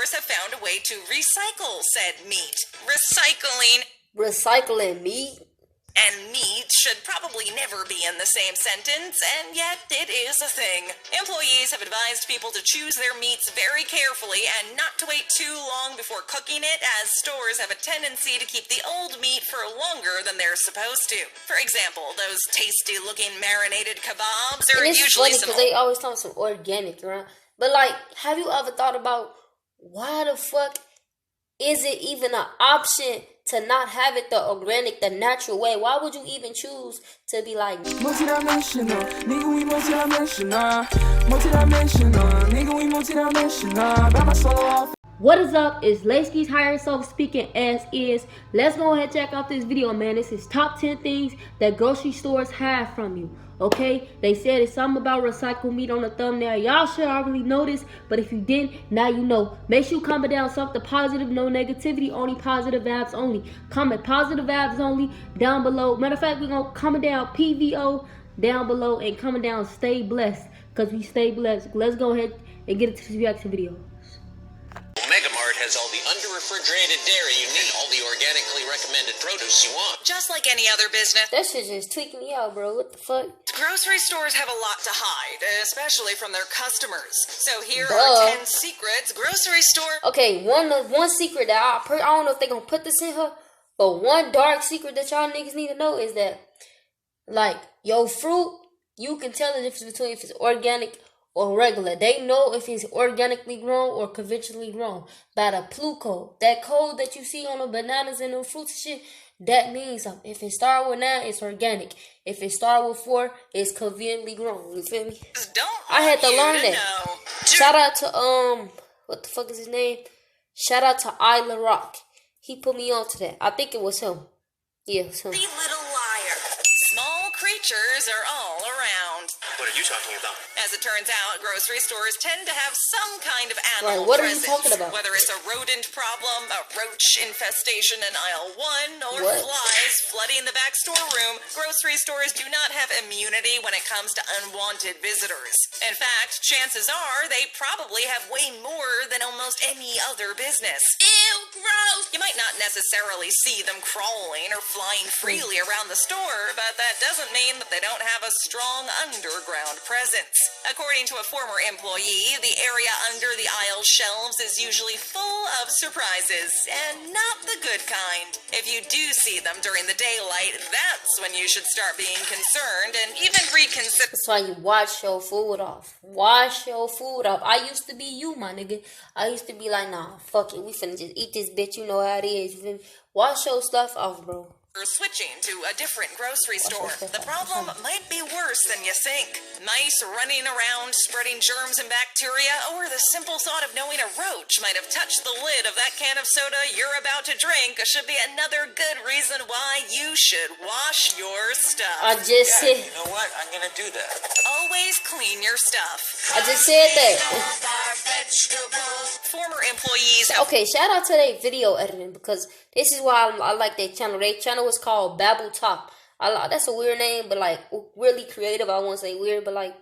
stores have found a way to recycle said meat. Recycling meat? And meat should probably never be in the same sentence, and yet it is a thing. Employees have advised people to choose their meats very carefully and not to wait too long before cooking it, as stores have a tendency to keep the old meat for longer than they're supposed to. For example, those tasty-looking marinated kebabs are and it's usually funny because they always talk some organic, right? But like, have you ever thought about why the fuck is it even an option to not have it the organic, the natural way? Why would you even choose to be like multidimensional, nigga, we multidimensional, nigga, we multidimensional, by my soul off. What is up? It's Layski's Higherself speaking as is. Let's go ahead and check out this video, man. This is top 10 things that grocery stores hide from you. Okay, they said it's something about recycled meat on the thumbnail. Y'all should already know this, but if you didn't, now you know. Make sure you comment down something positive, no negativity, only positive vibes only. Comment positive vibes only down below. Matter of fact, we're gonna comment down PVO down below and comment down stay blessed, because we stay blessed. Let's go ahead and get into this reaction video. Megamart has all the under-refrigerated dairy you need, all the organically recommended produce you want. just like any other business. That shit just tweaking me out, bro. What the fuck? Grocery stores have a lot to hide, especially from their customers. So here Duh. are 10 secrets grocery store. Okay, one secret that I don't know if they gonna put this in her, but one dark secret that y'all niggas need to know is that, like, your fruit, you can tell the difference between if it's organic or regular. They know if it's organically grown or conventionally grown by the Plu code. That code that you see on the bananas and the fruits and shit, that means something. If it start with 9, it's organic. If it start with 4, it's conveniently grown. You feel me? I had to learn that. Shout out to what the fuck is his name? Shout out to Isla Rock. He put me on to that. I think it was him. Yeah, it was him. The little liar. Small creatures are all around. What are you talking about? As it turns out, grocery stores tend to have some kind of animal Right, what are you presence. talking about? Whether it's a rodent problem, a roach infestation in aisle 1, or What? flies flooding the back storeroom, grocery stores do not have immunity when it comes to unwanted visitors. In fact, chances are they probably have way more than almost any other business. Ew, gross! You might not necessarily see them crawling or flying freely around the store, but that doesn't mean that they don't have a strong underground presence. According to a former employee, the area under the aisle shelves is usually full of surprises, and not the good kind. If you do see them during the daylight, that's when you should start being concerned and even reconsider. That's why you wash your food off. Wash your food off. I used to be you, my nigga. I used to be like, nah, fuck it. We finna just eat this bitch. You know how it is. You feel me? Wash your stuff off, bro. Switching to a different grocery store. The problem might be worse than you think. Mice running around spreading germs and bacteria, or the simple thought of knowing a roach might have touched the lid of that can of soda you're about to drink should be another good reason why you should wash your stuff. I just said. You know what? I'm gonna do that. Always clean your stuff. I just said that. Former employees have Okay, shout out to their video editing, because this is why I like their channel. Their channel is called Babbletop. That's a weird name, but like really creative. I won't say weird, but like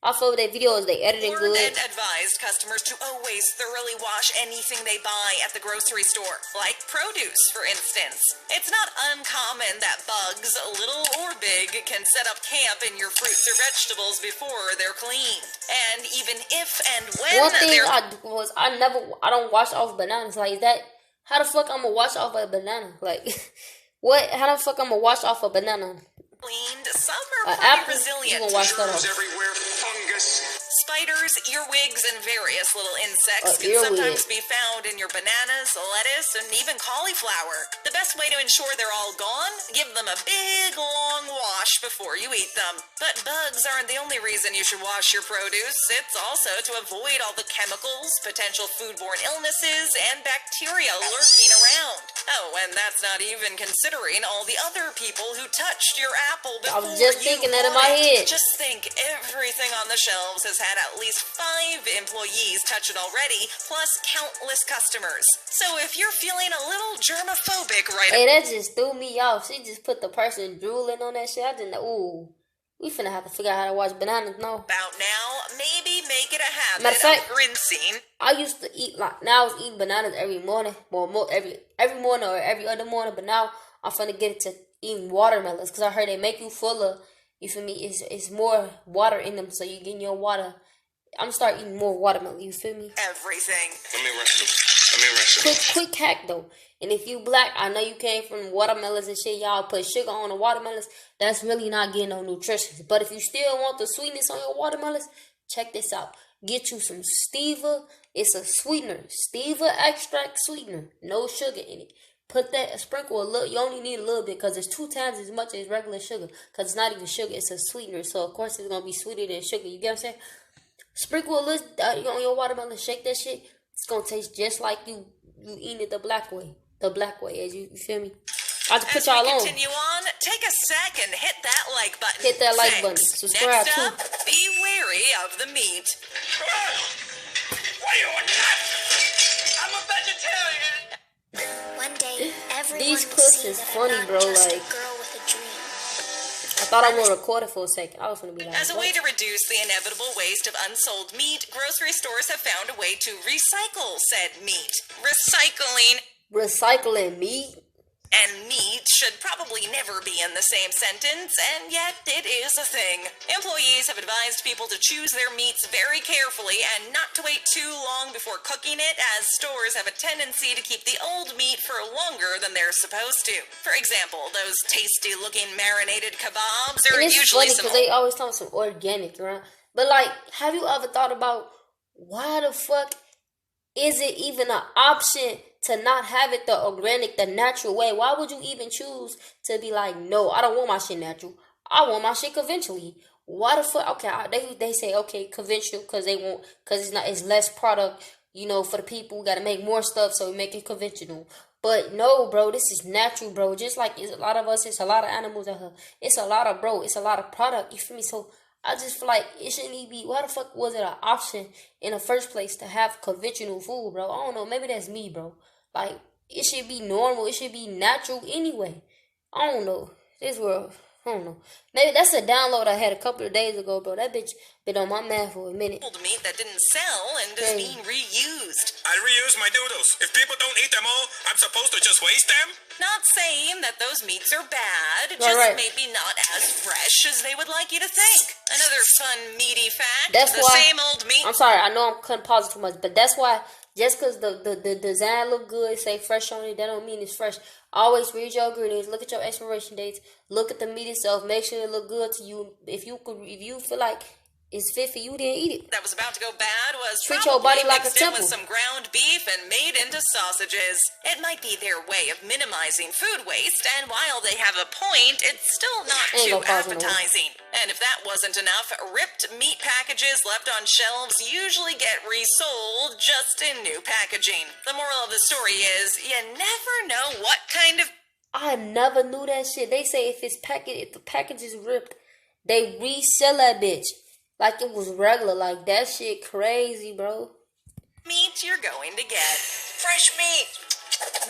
I feel their videos, they editing good. and advised customers to always thoroughly wash anything they buy at the grocery store, like produce, for instance. It's not uncommon that bugs, little or big, can set up camp in your fruits or vegetables before they're cleaned. And even if and when One thing they're I don't wash off bananas. Like, is that how the fuck I'm gonna wash off a banana? Like, what? How the fuck I'm gonna wash off a banana? cleaned, some are Apple, pretty resilient. you gonna wash that off. Everywhere, fungus. Spiders, earwigs, and various little insects can earwig. sometimes be found in your bananas, lettuce, and even cauliflower. The best way to ensure they're all gone? Give them a big, long wash before you eat them. But bugs aren't the only reason you should wash your produce. It's also to avoid all the chemicals, potential foodborne illnesses, and bacteria lurking around. Oh, and that's not even considering all the other people who touched your apple before I was just thinking that in my bought it. head. Just think, everything on the shelves has had at least 5 employees touch it already, plus countless customers. So if you're feeling a little germophobic Hey, that just threw me off. She just put the person drooling on that shit. I didn't know. Ooh, We finna have to figure out how to watch bananas now. About now, maybe make it a habit Matter of fact, of rinsing. I used to eat like now. I was eating bananas every morning, well, every morning or every other morning. But now I'm finna get it to eating watermelons because I heard they make you fuller. You feel me? It's more water in them, so you getting your water. I'm gonna start eating more watermelon. You feel me? Everything. Let me rinse Quick hack though. And if you black, I know you came from watermelons and shit. Y'all put sugar on the watermelons. That's really not getting no nutrition. But if you still want the sweetness on your watermelons, check this out. Get you some stevia. It's a sweetener. Stevia extract sweetener. No sugar in it. Put that, sprinkle a little. You only need a little bit because it's 2 times as much as regular sugar. Because it's not even sugar. It's a sweetener. So, of course, it's going to be sweeter than sugar. You get what I'm saying? Sprinkle a little on your watermelon. Shake that shit. It's going to taste just like you eating it the black way. The black way, as you feel me? I can put As y'all we on. continue on, take a sec and hit that like button. Hit that like button. Thanks. Subscribe Next too. up, be wary of the meat. Why you a nut? I'm a vegetarian. One day, everyone These will clips see is that funny, I'm not bro, just like- a girl with a dream. I thought I was going to record it for a second. I was going to be like, As a way what? to reduce the inevitable waste of unsold meat, grocery stores have found a way to recycle said meat. Recycling Recycling meat? and meat should probably never be in the same sentence, and yet it is a thing. Employees have advised people to choose their meats very carefully and not to wait too long before cooking it, as stores have a tendency to keep the old meat for longer than they're supposed to. For example, those tasty-looking marinated kebabs are And it's usually funny some because they always talk some organic, right? But, like, have you ever thought about why the fuck is it even an option to not have it the organic, the natural way? Why would you even choose to be like, no, I don't want my shit natural. I want my shit conventionally. Why the fuck? Okay, they say okay conventional because it's less product. You know, for the people, we gotta make more stuff, so we make it conventional. But no, bro, this is natural, bro. Just like it's a lot of us, it's a lot of animals out here. It's a lot of it's a lot of product. You feel me? So I just feel like it shouldn't even be. Why the fuck was it an option in the first place to have conventional food, bro? I don't know. Maybe that's me, bro. Like, it should be normal. It should be natural anyway. I don't know. This world, I don't know. Maybe that's a download I had a couple of days ago, bro. That bitch been on my man for a minute. old meat that didn't sell and is being reused. I reuse my noodles. If people don't eat them all, I'm supposed to just waste them? Not saying that those meats are bad, All just right. maybe not as fresh as they would like you to think. Another fun meaty fact, That's the why- same old meat. I'm sorry, I know I'm cutting pause too much, but that's why just because the design look good, say fresh on it, that don't mean it's fresh. Always read your ingredients, look at your expiration dates, look at the meat itself, make sure it look good to you. If you feel like it's fit for you, then eat it. That was about to go bad was Treat probably your body like a mixed in temple. with some ground beef and made into sausages. It might be their way of minimizing food waste, and while they have a point, it's still not Ain't too no pause in the appetizing. And if that wasn't enough, ripped meat packages left on shelves usually get resold just in new packaging. The moral of the story is, you never know what kind of I never knew that shit. They say if the package is ripped, they resell that bitch like it was regular. Like that shit crazy, bro. meat you're going to get. Fresh meat.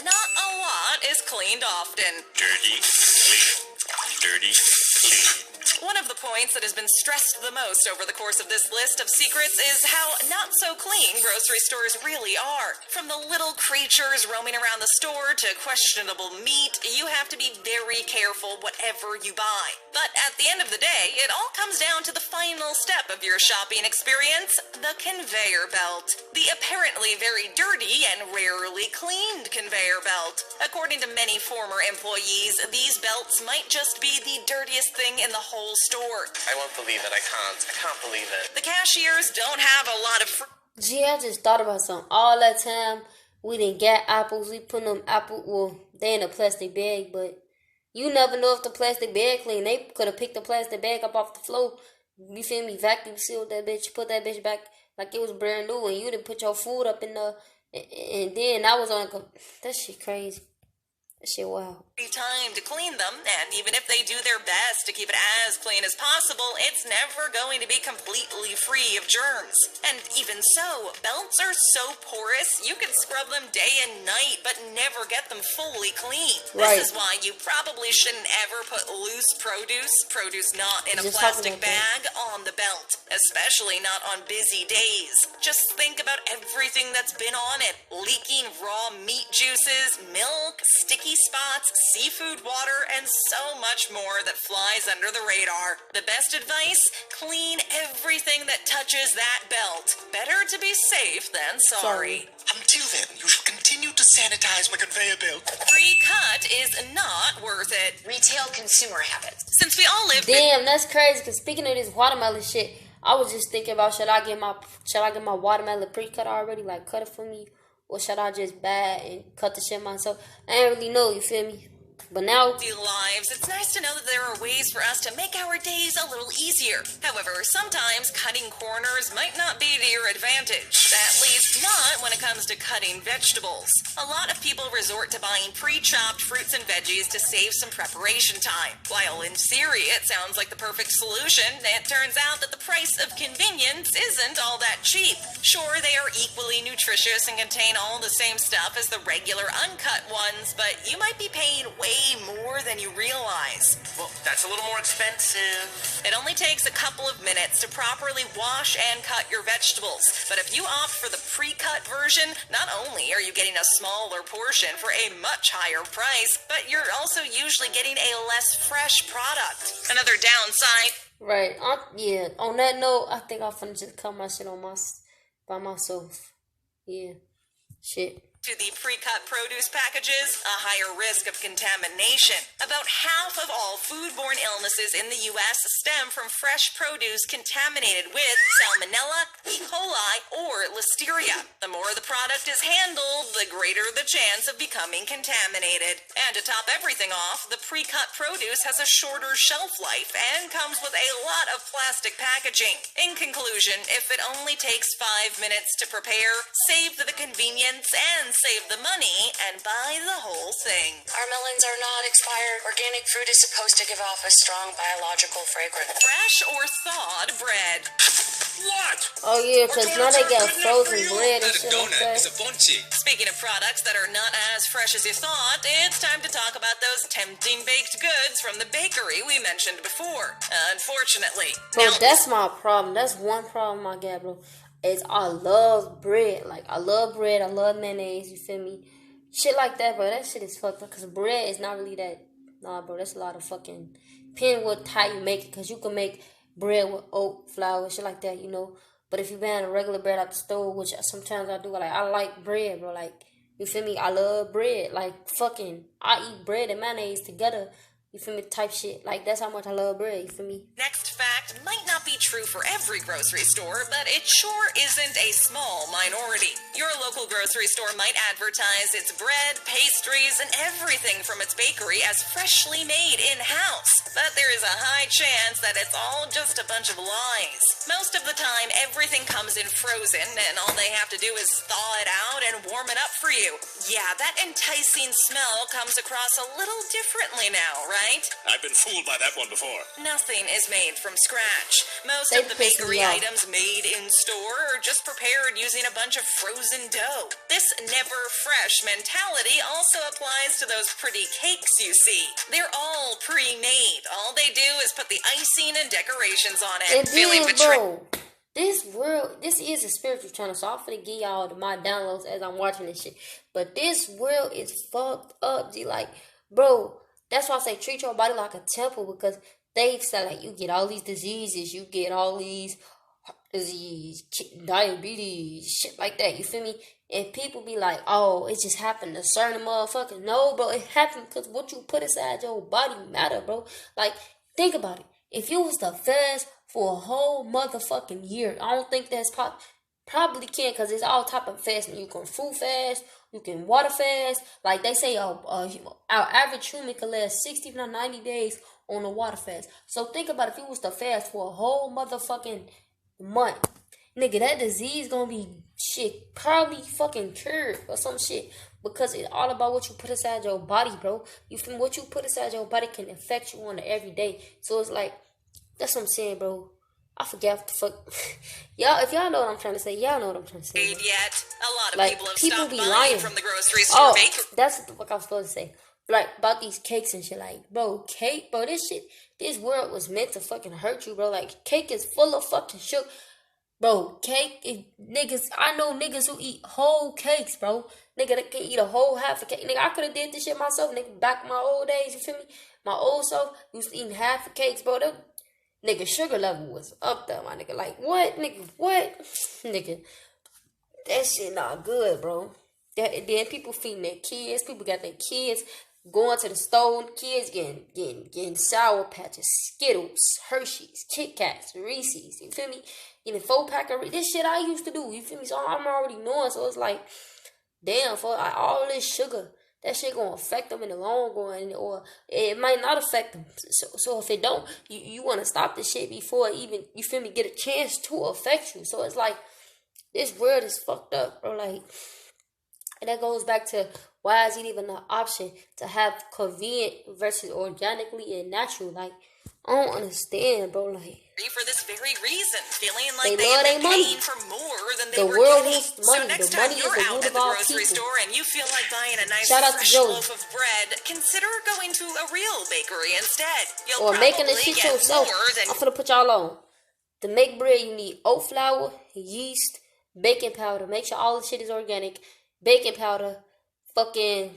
Not a lot is cleaned often. Dirty, clean. Dirty, clean. One of the points that has been stressed the most over the course of this list of secrets is how not so clean grocery stores really are. From the little creatures roaming around the store to questionable meat, you have to be very careful whatever you buy. But at the end of the day, it all comes down to the final step of your shopping experience, the conveyor belt. The apparently very dirty and rarely cleaned conveyor belt. According to many former employees, these belts might just be the dirtiest thing in the whole store. I won't believe it. I can't believe it. The cashiers don't have a lot of Gee, I just thought about something. All that time we didn't get apples, we put them well, they in a plastic bag, but you never know if the plastic bag clean. They could have picked the plastic bag up off the floor. You feel me? Vacuum sealed that bitch, put that bitch back like it was brand new, and you didn't put your food up in the, and then I was on. That shit crazy. Shit, wow. Time to clean them, and even if they do their best to keep it as clean as possible, it's never going to be completely free of germs. And even so, belts are so porous, you can scrub them day and night, but never get them fully clean. Right. This is why you probably shouldn't ever put loose produce not in a Just plastic talking about bag, on the belt, especially not on busy days. Just think about everything that's been on it. Leaking raw meat juices, milk, sticky spots, seafood water, and so much more that flies under the radar. The best advice? Clean everything that touches that belt. Better to be safe than sorry. Until then, you shall continue to sanitize my conveyor belt. Pre-cut is not worth it. Retail consumer habits. Since we all live Damn, that's crazy. Cause speaking of this watermelon shit, I was just thinking about should I get my watermelon pre-cut already, like cut it for me, or should I just buy and cut the shit myself? I ain't really know. You feel me? But now, lives, it's nice to know that there are ways for us to make our days a little easier. However, sometimes cutting corners might not be to your advantage, at least not when it comes to cutting vegetables. A lot of people resort to buying pre-chopped fruits and veggies to save some preparation time. While in theory it sounds like the perfect solution, it turns out that the price of convenience isn't all that cheap. Sure, they are equally nutritious and contain all the same stuff as the regular uncut ones, but you might be paying way more than you realize. Well, that's a little more expensive. It only takes a couple of minutes to properly wash and cut your vegetables. But if you opt for the pre-cut version, not only are you getting a smaller portion for a much higher price, but you're also usually getting a less fresh product. Another downside. right? Yeah. On that note, I think I'm finna just cut my shit by myself. Yeah. Shit. To the pre-cut produce packages, a higher risk of contamination. About half of all foodborne illnesses in the U.S. stem from fresh produce contaminated with Salmonella, E. coli, or Listeria. The more the product is handled, the greater the chance of becoming contaminated. And to top everything off, the pre-cut produce has a shorter shelf life and comes with a lot of plastic packaging. In conclusion, if it only takes 5 minutes to prepare, save the convenience and save the money and buy the whole thing. Our melons are not expired. Organic fruit is supposed to give off a strong biological fragrance. Fresh or thawed bread. What? Oh yeah, cause now they got frozen bread and Not a shit like donut, that. it's a bunchi. Speaking of products that are not as fresh as you thought, it's time to talk about those tempting baked goods from the bakery we mentioned before. Unfortunately. Bro, that's my problem. That's one problem I got, bro. Is I love bread. Like, I love bread. I love mayonnaise. You feel me? Shit like that, bro. That shit is fucked up. Because bread is not really that. Nah, bro. That's a lot of fucking. Depending what how you make it. Because you can make bread with oat flour, shit like that, you know. But if you buy a regular bread out the store, which sometimes I do, like, I like bread, bro. Like, you feel me? I love bread. Like, fucking. I eat bread and mayonnaise together. You feel me? Type shit. Like, that's how much I love bread. You feel me? Next fact might not be true for every grocery store, but it sure isn't a small minority. Your local grocery store might advertise its bread, pastries, and everything from its bakery as freshly made in-house. But there is a high chance that it's all just a bunch of lies. Most of the time, everything comes in frozen, and all they have to do is thaw it out and warm it up for you. Yeah, that enticing smell comes across a little differently now, right? I've been fooled by that one before. Nothing is made from scratch. Most They of the piss me bakery off. items made in store are just prepared using a bunch of frozen dough. This never fresh mentality also applies to those pretty cakes you see. They're all pre-made. All they do is put the icing and decorations on it. And Feeling then, betrayed. bro, this is a spiritual channel, so I'm finna give y'all my downloads as I'm watching this shit. But this world is fucked up, G. Like, bro, that's why I say treat your body like a temple, because they've said, like, you get all these diseases, you get all these disease, diabetes, shit like that, you feel me? And people be like, oh, it just happened to certain motherfuckers. No, bro, it happened because what you put inside your body matter, bro. Like, think about it. If you was to fast for a whole motherfucking year, I don't think that's probably can, because it's all type of fasting. You can fruit fast, you can water fast. Like they say, our average human can last 60 to 90 days on a water fast. So think about if you was to fast for a whole motherfucking month, nigga, that disease gonna be shit probably fucking cured or some shit. Because it's all about what you put inside your body, bro. You feel me? What you put inside your body can affect you on the everyday. So it's like, that's what I'm saying, bro. I forget what the fuck. Y'all, if y'all know what I'm trying to say, y'all know what I'm trying to say. Yet, a lot of Like, people have people stopped be buying lying. from the grocery store bakery. That's what the fuck I was supposed to say. Like, about these cakes and shit. Like, bro, cake, bro, this shit, this world was meant to fucking hurt you, bro. Like, cake is full of fucking sugar. Bro, cake, niggas, I know niggas who eat whole cakes, bro. Nigga that can eat a whole half a cake. Nigga, I could have did this shit myself, nigga, back in my old days, you feel me? My old self used to eat half a cakes, bro. That, nigga, sugar level was up there, my nigga. Like, what, nigga, what? Nigga, that shit not good, bro. Then people feeding their kids. People got their kids going to the store. Kids getting Sour Patches, Skittles, Hershey's, Kit Kats, Reese's. You feel me? Getting 4-pack of this shit I used to do. You feel me? So I'm already knowing. So it's like, damn, for like, all this sugar, that shit gonna affect them in the long run, or it might not affect them. So if it don't, you want to stop this shit before it even, you feel me, get a chance to affect you. So it's like, this world is fucked up, bro. Like, and that goes back to why is it even an option to have convenient versus organically and natural? Like, I don't understand, bro. Like, for this very reason, feeling like they they love have been their money. paying for more than they The were world getting. wants So money. next The time money is you're the out root at of the all grocery people. store and you feel like buying a nice Shout out to fresh Joey. loaf of bread, consider going to a real bakery instead. You'll Or making the probably shit get yourself. more than I'm finna put y'all on. To make bread, you need oat flour, yeast, baking powder. Make sure all the shit is organic. Baking powder. Fucking,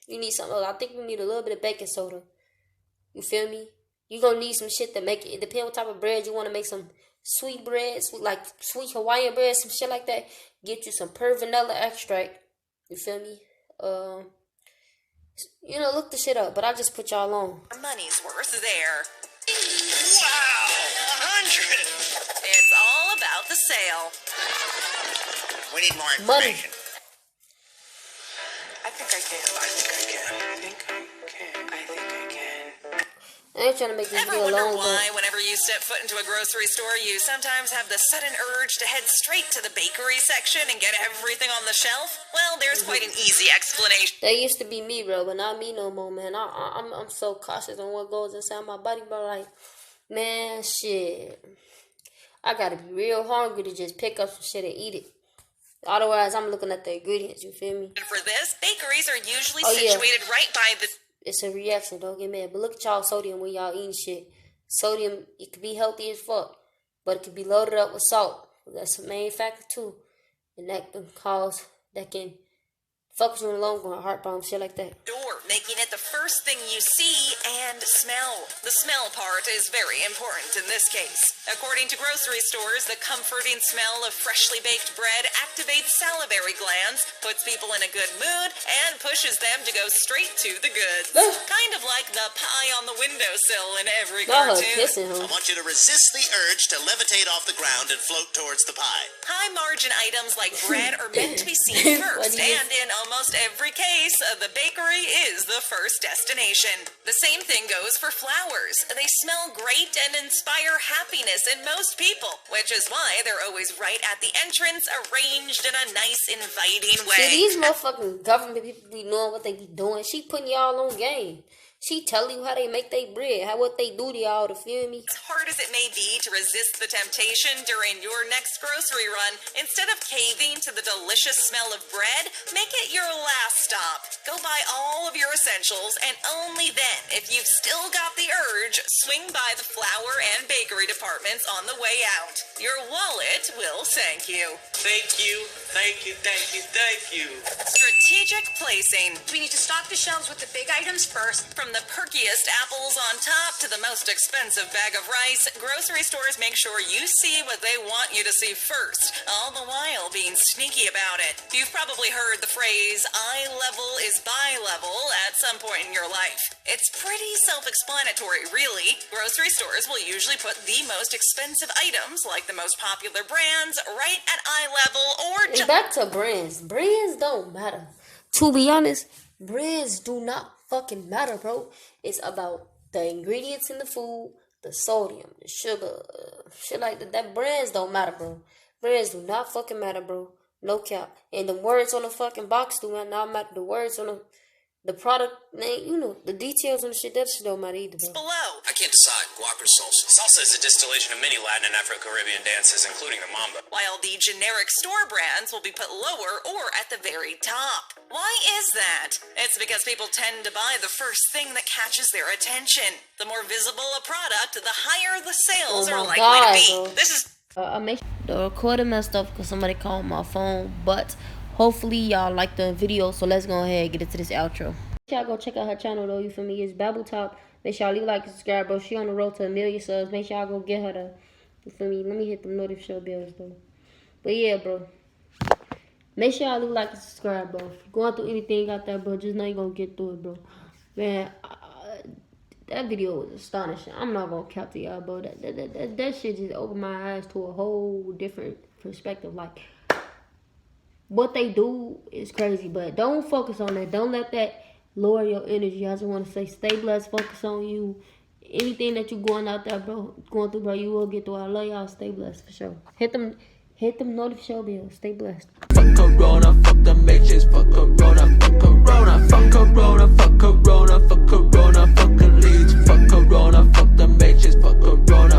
you need something else. I think you need a little bit of baking soda. You feel me? You gonna need some shit to make it. It depends what type of bread you want to make. Some sweet bread, like sweet Hawaiian bread, some shit like that. Get you some pure vanilla extract. You feel me? You know, look the shit up. But I just put y'all on. money's worth there. Wow! 100! It's all about the sale. We need more Money. information. I think I can. I think I can. I think I can. I think I can. I ain't trying to make this Ever video wonder long, why, but whenever you step foot into a grocery store, you sometimes have the sudden urge to head straight to the bakery section and get everything on the shelf? Well, there's quite an easy explanation. that used to be me, bro, but not me no more, man. I'm so cautious on what goes inside my body, bro. Like, man, shit. I gotta be real hungry to just pick up some shit and eat it. Otherwise, I'm looking at the ingredients, you feel me? And for this, bakeries are usually Oh, yeah. situated right by the... It's a reaction, don't get mad. But look at y'all sodium when y'all eating shit. Sodium, it could be healthy as fuck, but it could be loaded up with salt. That's the main factor too. And that can fuck with you in the long run, heart bomb, shit like that. door, making it the first thing you see and smell. The smell part is very important in this case. According to grocery stores, the comforting smell of freshly baked bread activates salivary glands, puts people in a good mood, and pushes them to go straight to the goods. Kind of like the pie on the windowsill in every Y'all cartoon. kissing, I huh? want you to resist the urge to levitate off the ground and float towards the pie. High margin items like bread are meant to be seen What first, do you- and in almost every case, the bakery is the first destination. The same thing goes for flowers. They smell great and inspire happiness in most people, which is why they're always right at the entrance, arranged in a nice, inviting way. See, these motherfucking government people be knowing what they be doing. She putting y'all on game. She telling you how they make their bread, what they do to y'all, to feel me? As hard as it may be to resist the temptation during your next grocery run, instead of caving to the delicious smell of bread, make it your last stop. Go buy all of your essentials, and only then, if you've still got the urge, swing by the flour and bakery departments on the way out. Your wallet will thank you. Thank you, thank you, thank you, thank you. Strategic placing. We need to stock the shelves with the big items first. From the perkiest apples on top to the most expensive bag of rice, grocery stores make sure you see what they want you to see first, all the while being sneaky about it. You've probably heard the phrase, eye level is buy level, at some point in your life. It's pretty self-explanatory, really. Grocery stores will usually put the most expensive items, like the most popular brands, right at eye level or And back to brands. Brands don't matter. To be honest, brands do not fucking matter, bro. It's about the ingredients in the food, the sodium, the sugar, shit like that. That brands don't matter, bro. Friends do not fucking matter, bro. No cap. And the words on the fucking box do not matter. The words on the product name, you know, the details on the shit, that shit don't matter either, bro. Below. I can't decide. Guac or salsa? Salsa is a distillation of many Latin and Afro-Caribbean dances, including the mambo. While the generic store brands will be put lower or at the very top. Why is that? It's because people tend to buy the first thing that catches their attention. The more visible a product, the higher the sales are likely to be. Bro. This is I make the recording messed up because somebody called my phone, but hopefully y'all like the video, so let's go ahead and get into this outro. Make sure y'all go check out her channel though, you feel me? It's Babbletop. Make sure y'all leave a like and subscribe, bro. She on the road to 1 million subs. Make sure y'all go get her the, you feel me? Let me hit the notification bells though. But yeah, bro. Make sure y'all leave a like and subscribe, bro. If you're going through anything out there, bro, just know you're gonna get through it, bro. Man, that video was astonishing. I'm not gonna cap to y'all, bro. That shit just opened my eyes to a whole different perspective. Like, what they do is crazy, but don't focus on that. Don't let that lower your energy. I just want to say, stay blessed. Focus on you. Anything that you going out there, bro, going through, bro, you will get through. I love y'all. Stay blessed for sure. Hit them notification bells. Stay blessed. Fuck Corona, fuck the matrix, fuck Corona, fuck Corona, fuck Corona, fuck Corona, fuck Corona, fuck the leech, fuck Corona, fuck the matrix, fuck Corona.